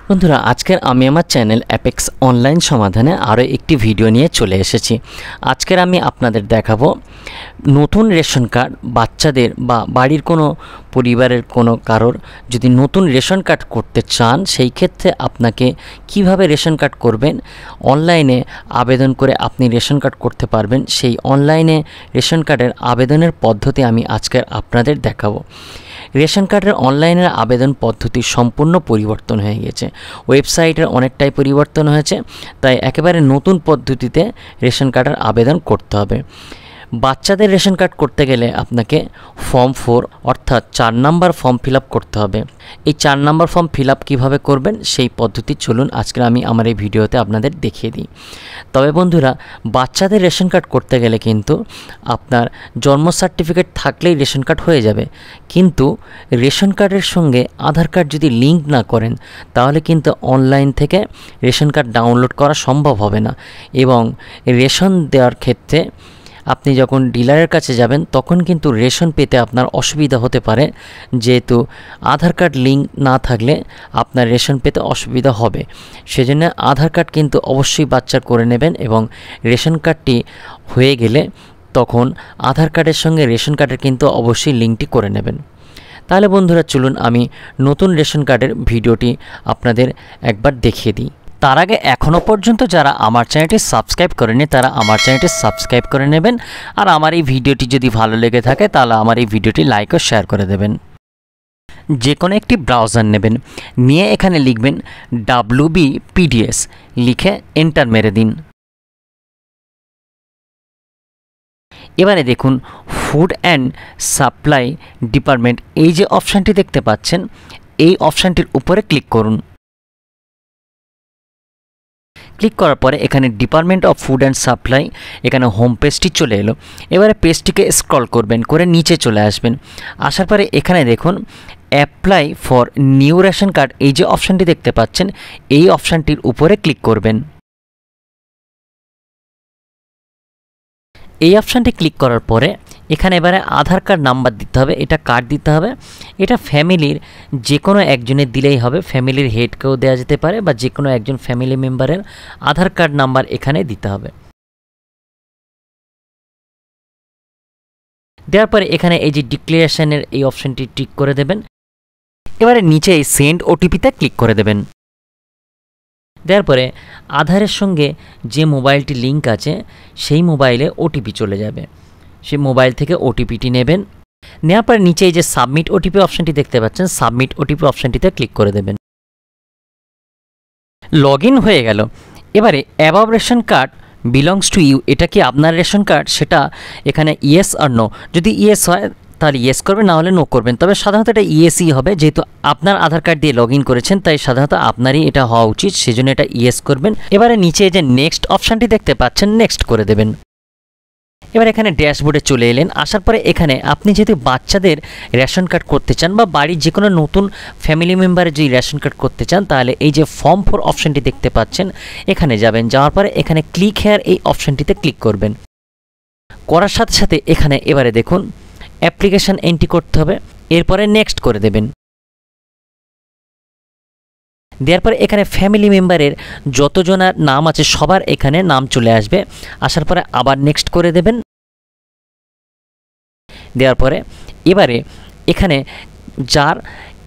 বন্ধুরা আজকের আমি আমার চ্যানেল অ্যাপেক্স অনলাইন সমাধানে আরও একটি ভিডিও নিয়ে চলে এসেছি। আজকের আমি আপনাদের দেখাবো নতুন রেশন কার্ড বাচ্চাদের বা বাড়ির কোনো পরিবারের কোনো কারোর যদি নতুন রেশন কার্ড করতে চান সেই ক্ষেত্রে আপনাকে কিভাবে রেশন কার্ড করবেন, অনলাইনে আবেদন করে আপনি রেশন কার্ড করতে পারবেন। সেই অনলাইনে রেশন কার্ডের আবেদনের পদ্ধতি আমি আজকের আপনাদের দেখাবো। রেশন কার্ডের অনলাইনের আবেদন পদ্ধতি সম্পূর্ণ পরিবর্তন হয়ে গেছে, ওয়েবসাইটের অনেকটাই পরিবর্তন হয়েছে, তাই একেবারে নতুন পদ্ধতিতে রেশন কার্ডের আবেদন করতে হবে। বাচ্চাদের রেশন কার্ড করতে গেলে আপনাকে ফর্ম 4 অর্থাৎ 4 নম্বর ফর্ম ফিল আপ করতে হবে। এই 4 নম্বর ফর্ম ফিল আপ কীভাবে করবেন সেই পদ্ধতি চলুন আজকে আমি আমার এই ভিডিওতে আপনাদের দেখিয়ে দিই। তবে বন্ধুরা, বাচ্চাদের রেশন কার্ড করতে গেলে কিন্তু আপনার জন্ম সার্টিফিকেট থাকলেই রেশন কার্ড হয়ে যাবে, কিন্তু রেশন কার্ডের সঙ্গে আধার কার্ড যদি লিঙ্ক না করেন তাহলে কিন্তু অনলাইন থেকে রেশন কার্ড ডাউনলোড করা সম্ভব হবে না। এবং রেশন দেওয়ার ক্ষেত্রে আপনি যখন ডিলারের কাছে যাবেন তখন কিন্তু রেশন পেতে আপনার অসুবিধা হতে পারে, যেহেতু আধার কার্ড লিঙ্ক না থাকলে আপনার রেশন পেতে অসুবিধা হবে। সেজন্য আধার কার্ড কিন্তু অবশ্যই বাচ্চার করে নেবেন এবং রেশন কার্ডটি হয়ে গেলে তখন আধার কার্ডের সঙ্গে রেশন কার্ডের কিন্তু অবশ্যই লিঙ্কটি করে নেবেন। তাহলে বন্ধুরা চলুন আমি নতুন রেশন কার্ডের ভিডিওটি আপনাদের একবার দেখিয়ে দিই। তার আগে এখনও পর্যন্ত যারা আমার চ্যানেলটি সাবস্ক্রাইব করেনি তারা আমার চ্যানেলটি সাবস্ক্রাইব করে নেবেন, আর আমার এই ভিডিওটি যদি ভালো লেগে থাকে তাহলে আমার এই ভিডিওটি লাইক ও শেয়ার করে দেবেন। যে কোনো একটি ব্রাউজার নেবেন, নিয়ে এখানে লিখবেন WBPDS, লিখে এন্টার মেরে দিন। এবারে দেখুন ফুড অ্যান্ড সাপ্লাই ডিপার্টমেন্ট, এই যে অপশানটি দেখতে পাচ্ছেন এই অপশানটির উপরে ক্লিক করুন। ক্লিক করার পরে এখানে department of food and supply, এখানে হোম পেজটি চলে এলো। এবারে পেজটিকে স্ক্রল করবেন, করে নিচে চলে আসবেন। আসার পরে এখানে দেখুন apply for new ration card, এই যে অপশানটি দেখতে পাচ্ছেন এই অপশানটির উপরে ক্লিক করবেন। এই অপশানটি ক্লিক করার পরে এখানে এবারে আধার কার্ড নাম্বার দিতে হবে, এটা কার্ড দিতে হবে। এটা ফ্যামিলির যে কোনো একজনের দিলেই হবে, ফ্যামিলির হেডকেও দেওয়া যেতে পারে বা যে কোনো একজন ফ্যামিলি মেম্বারের আধার কার্ড নাম্বার এখানে দিতে হবে। দেওয়ার পরে এখানে এই যে ডিক্লারেশনের এই অপশানটি টিক করে দেবেন। এবারে নিচে এই সেন্ড ওটিপিতে ক্লিক করে দেবেন। দেওয়ার পরে আধারের সঙ্গে যে মোবাইলটি লিঙ্ক আছে সেই মোবাইলে ওটিপি চলে যাবে, সেই মোবাইল থেকে ওটিপিটি নেবেন। নেওয়ার পরে নিচে এই যে সাবমিট ওটিপি অপশানটি দেখতে পাচ্ছেন, সাবমিট ওটিপি অপশানটিতে ক্লিক করে দেবেন। লগ ইন হয়ে গেল। এবারে above ration card belongs to you, এটা কি আপনার রেশন কার্ড, সেটা এখানে ইয়েস আর নো, যদি ইয়েস হয় তাহলে ইয়েস করবেন, না হলে নো করবেন। তবে সাধারণত এটা ইয়েসই হবে, যেহেতু আপনার আধার কার্ড দিয়ে লগ ইন করেছেন তাই সাধারণত আপনারই এটা হওয়া উচিত, সেজন্য এটা ইয়েস করবেন। এবারে নিচে যে নেক্সট অপশানটি দেখতে পাচ্ছেন নেক্সট করে দেবেন। এবার এখানে ড্যাশবোর্ডে চলে এলেন। আসার পরে এখানে আপনি যদি বাচ্চাদের রেশন কার্ড করতে চান বা বাড়ির যে কোনো নতুন ফ্যামিলি মেম্বারের যদি রেশন কার্ড করতে চান তাহলে এই যে ফর্ম 4 অপশানটি দেখতে পাচ্ছেন এখানে যাবেন। যাওয়ার পরে এখানে ক্লিক হেয়ার এই অপশানটিতে ক্লিক করবেন। করার সাথে সাথে এখানে এবারে দেখুন অ্যাপ্লিকেশান এন্ট্রি করতে হবে, এরপরে নেক্সট করে দেবেন। দেওয়ার পরে এখানে ফ্যামিলি মেম্বারের যতজনের নাম আছে সবার এখানে নাম চলে আসবে। আসার পরে আবার নেক্সট করে দেবেন। দেওয়ার পরে এবারে এখানে যার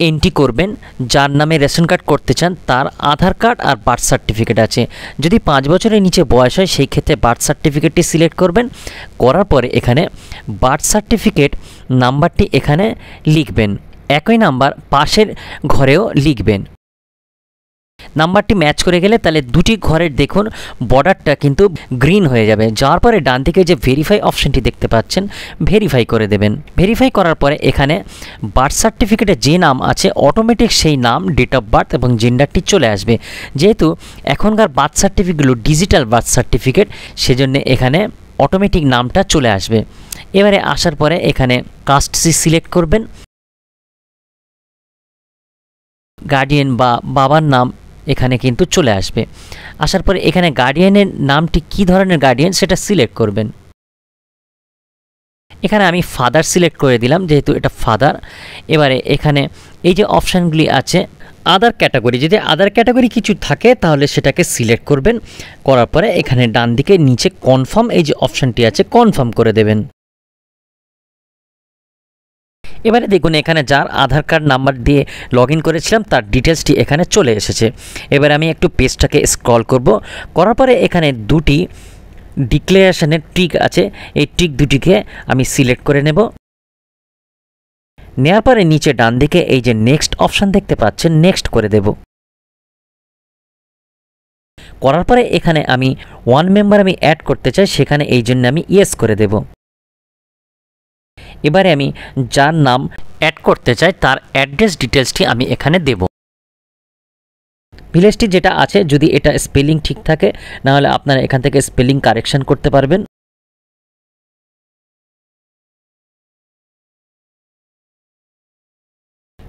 এন্ট্রি করবেন, যার নামে রেশন কার্ড করতে চান তার আধার কার্ড আর বার্থ সার্টিফিকেট আছে। যদি 5 বছরের নিচে বয়স হয় সেই ক্ষেত্রে বার্থ সার্টিফিকেটটি সিলেক্ট করবেন। করার পরে এখানে বার্থ সার্টিফিকেট নাম্বারটি এখানে লিখবেন, একই নাম্বার পাশের ঘরেও লিখবেন। নাম্বারটি ম্যাচ করে গেলে তাহলে দুটি ঘরের দেখুন বর্ডারটা কিন্তু গ্রিন হয়ে যাবে। যাওয়ার পরে ডান দিকে যে ভেরিফাই অপশানটি দেখতে পাচ্ছেন ভেরিফাই করে দেবেন। ভেরিফাই করার পরে এখানে বার্থ সার্টিফিকেটে যে নাম আছে অটোমেটিক সেই নাম, ডেট অফ বার্থ এবং জেন্ডারটি চলে আসবে। যেহেতু এখনকার বার্থ সার্টিফিকেটগুলো ডিজিটাল বার্থ সার্টিফিকেট, সেজন্য এখানে অটোমেটিক নামটা চলে আসবে। এবারে আসার পরে এখানে কাস্টটি সিলেক্ট করবেন। গার্ডিয়ান বা বাবার নাম এখানে কিন্তু চলে আসবে। আসার পরে এখানে গার্ডিয়ানের নামটি কী ধরনের গার্ডিয়ান সেটা সিলেক্ট করবেন। এখানে আমি ফাদার সিলেক্ট করে দিলাম, যেহেতু এটা ফাদার। এবারে এখানে এই যে অপশানগুলি আছে আদার ক্যাটাগরি, যদি আদার ক্যাটাগরি কিছু থাকে তাহলে সেটাকে সিলেক্ট করবেন। করার পরে এখানে ডান দিকে নিচে কনফার্ম এই যে অপশানটি আছে কনফার্ম করে দেবেন। এবারে দেখুন এখানে যার আধার কার্ড নাম্বার দিয়ে লগ ইন করেছিলাম তার ডিটেলসটি এখানে চলে এসেছে। এবার আমি একটু পেজটাকে স্ক্রল করব, করার পরে এখানে দুটি ডিক্লারেশনের টিক আছে, এই টিক দুটিকে আমি সিলেক্ট করে নেব। নেওয়ার পরে নিচে ডান দিকে এই যে নেক্সট অপশান দেখতে পাচ্ছেন, নেক্সট করে দেব। করার পরে এখানে আমি ওয়ান মেম্বার আমি অ্যাড করতে চাই, সেখানে এই জন্য আমি ইয়েস করে দেব। এবারে আমি যার নাম অ্যাড করতে চাই তার অ্যাড্রেস ডিটেলসটি আমি এখানে দেব। ভিলেজটি যেটা আছে যদি এটা স্পেলিং ঠিক থাকে, নাহলে আপনারা এখান থেকে স্পেলিং কারেকশন করতে পারবেন।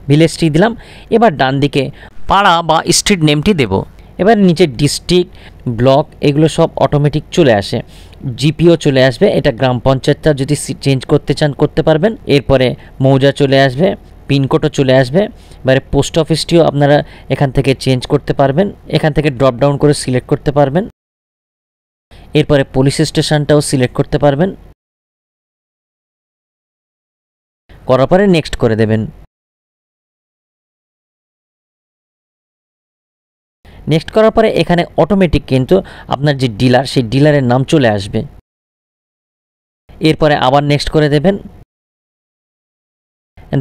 ভিলেজটি দিলাম। এবার ডান দিকে পাড়া বা স্ট্রিট নেমটি দেব। এবার নিচে ডিস্ট্রিক্ট, ব্লক এগুলো সব অটোমেটিক চলে আসে, জিপিও চলে আসবে। এটা গ্রাম পঞ্চায়েতটা যদি চেঞ্জ করতে চান করতে পারবেন। এরপরে মৌজা চলে আসবে, পিনকোডও চলে আসবে। এবারে পোস্ট অফিসটিও আপনারা এখান থেকে চেঞ্জ করতে পারবেন, এখান থেকে ড্রপ ডাউন করে সিলেক্ট করতে পারবেন। এরপরে পুলিশ স্টেশনটাও সিলেক্ট করতে পারবেন। করার পরে নেক্সট করে দেবেন। নেক্সট করার পরে এখানে অটোমেটিক কিন্তু আপনার যে ডিলার সেই ডিলারের নাম চলে আসবে। এরপরে আবার নেক্সট করে দেবেন।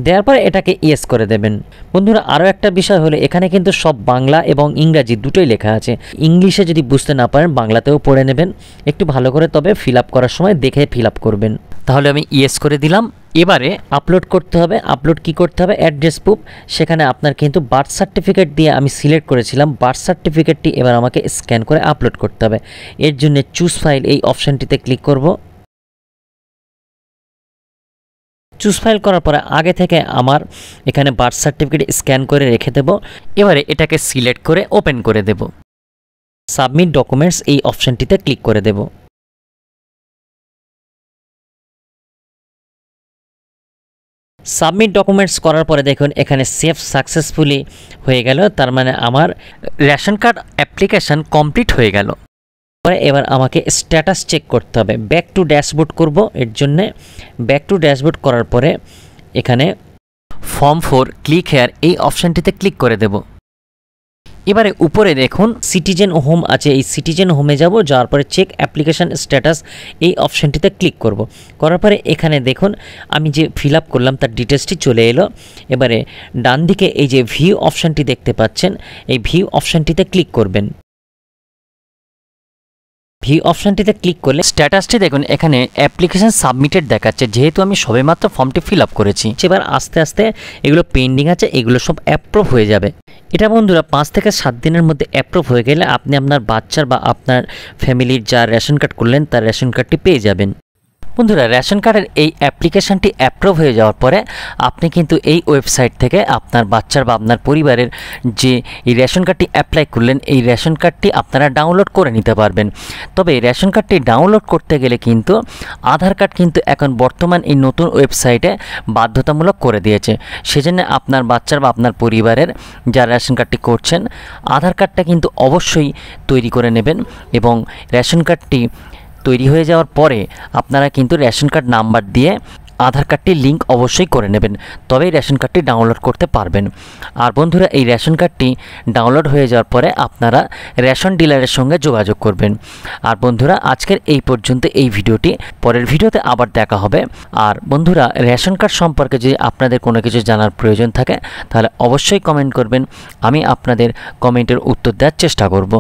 দেওয়ার পরে এটাকে ইয়েস করে দেবেন। বন্ধুরা আরও একটা বিষয় হলো এখানে কিন্তু সব বাংলা এবং ইংরাজি দুটোই লেখা আছে। ইংলিশে যদি বুঝতে না পারেন বাংলাতেও পড়ে নেবেন একটু ভালো করে, তবে ফিল আপ করার সময় দেখে ফিল আপ করবেন। তাহলে আমি ইয়েস করে দিলাম। এবারে আপলোড করতে হবে। আপলোড কি করতে হবে? Address proof. সেখানে আপনার কিন্তু বার্থ সার্টিফিকেট দিয়ে আমি সিলেক্ট করেছিলাম, বার্থ সার্টিফিকেটটি এবার আমাকে স্ক্যান করে আপলোড করতে হবে। এর জন্য চুজ ফাইল এই অপশানটিতে ক্লিক করব। চুজ ফাইল করার পরে আগে থেকে আমার এখানে বার্থ সার্টিফিকেট স্ক্যান করে রেখে দেব। এবারে এটাকে সিলেক্ট করে ওপেন করে দেব। সাবমিট ডকুমেন্টস এই অপশানটিতে ক্লিক করে দেব। সাবমিট ডকুমেন্টস করার পরে দেখুন এখানে সেভ সাকসেসফুলি হয়ে গেল, তার মানে আমার রেশন কার্ড অ্যাপ্লিকেশন কমপ্লিট হয়ে গেল। এবার আমাকে স্ট্যাটাস চেক করতে হবে। ব্যাক টু ড্যাশবোর্ড করব। এর জন্যে ব্যাক টু ড্যাশবোর্ড করার পরে এখানে ফর্ম 4 ক্লিক হেয়ার এই অপশানটিতে ক্লিক করে দেব। এবারে উপরে দেখুন সিটিজেন হোম আছে, এই সিটিজেন হোমে যাব। যাওয়ার পরে চেক অ্যাপ্লিকেশান স্ট্যাটাস এই অপশানটিতে ক্লিক করব। করার পরে এখানে দেখুন আমি যে ফিল আপ করলাম তার ডিটেলসটি চলে এলো। এবারে ডান দিকে এই যে ভিউ অপশানটি দেখতে পাচ্ছেন, এই ভিউ অপশানটিতে ক্লিক করবেন। ভিউ অপশানটিতে ক্লিক করলে স্ট্যাটাসটি দেখুন এখানে অ্যাপ্লিকেশন সাবমিটেড দেখাচ্ছে, যেহেতু আমি সবেমাত্র ফর্মটি ফিল আপ করেছি। এবার আস্তে আস্তে এগুলো পেন্ডিং আছে, এগুলো সব অ্যাপ্রুভ হয়ে যাবে। এটা বন্ধুরা 5 থেকে 7 দিনের মধ্যে অ্যাপ্রুভ হয়ে গেলে আপনি আপনার বাচ্চার বা আপনার ফ্যামিলির যা রেশন কার্ড করলেন তার রেশন কার্ডটি পেয়ে যাবেন। বন্ধুরা রেশন কার্ডের এই অ্যাপ্লিকেশনটি অ্যাপ্রুভ হয়ে যাওয়ার পরে আপনি কিন্তু এই ওয়েবসাইট থেকে আপনার বাচ্চার বা আপনার পরিবারের যে এই রেশন কার্ডটি অ্যাপ্লাই করলেন এই রেশন কার্ডটি আপনারা ডাউনলোড করে নিতে পারবেন। তবে রেশন কার্ডটি ডাউনলোড করতে গেলে কিন্তু আধার কার্ড কিন্তু এখন বর্তমান এই নতুন ওয়েবসাইটে বাধ্যতামূলক করে দিয়েছে। সেজন্য আপনার বাচ্চার বা আপনার পরিবারের যারা রেশন কার্ডটি করছেন আধার কার্ডটা কিন্তু অবশ্যই তৈরি করে নেবেন, এবং রেশন কার্ডটি তৈরি হয়ে যাওয়ার পরে আপনারা কিন্তু রেশন কার্ড নাম্বার দিয়ে আধার কার্ডটি লিঙ্ক অবশ্যই করে নেবেন, তবেই রেশন কার্ডটি ডাউনলোড করতে পারবেন। আর বন্ধুরা এই রেশন কার্ডটি ডাউনলোড হয়ে যাওয়ার পরে আপনারা রেশন ডিলারের সঙ্গে যোগাযোগ করবেন। আর বন্ধুরা আজকের এই পর্যন্ত এই ভিডিওটি, পরের ভিডিওতে আবার দেখা হবে। আর বন্ধুরা রেশন কার্ড সম্পর্কে যদি আপনাদের কোনো কিছু জানার প্রয়োজন থাকে তাহলে অবশ্যই কমেন্ট করবেন, আমি আপনাদের কমেন্টের উত্তর দেওয়ার চেষ্টা করব।